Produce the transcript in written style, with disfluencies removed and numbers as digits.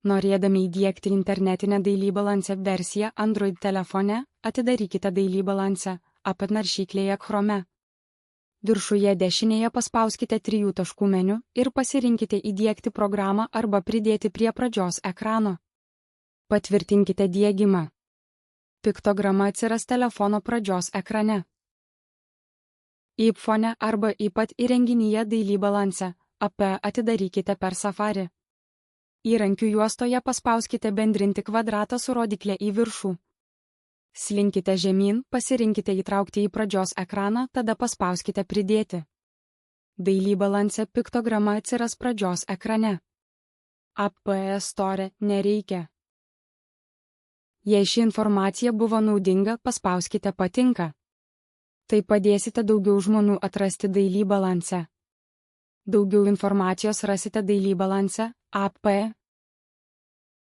Norėdami įdiegti internetinę Daily Balance versiją Android telefone, atidarykite Daily Balance app naršyklėje Chrome. Viršuje dešinėje paspauskite 3 taškų meniu ir pasirinkite įdiegti programą arba pridėti prie pradžios ekrano. Patvirtinkite diegimą. Piktograma atsiras telefono pradžios ekrane. iPhone arba iPad įrenginyje Daily Balance app atidarykite per Safari. Įrankių juostoje paspauskite bendrinti kvadratą su rodykle į viršų. Slinkite žemyn, pasirinkite įtraukti į pradžios ekraną, tada paspauskite pridėti. Daily Balance piktograma atsiras pradžios ekrane. App Store nereikia. Jei ši informacija buvo naudinga, paspauskite patinka. Tai padėsite daugiau žmonių atrasti Daily Balance. Daugiau informacijos rasite Daily Balance app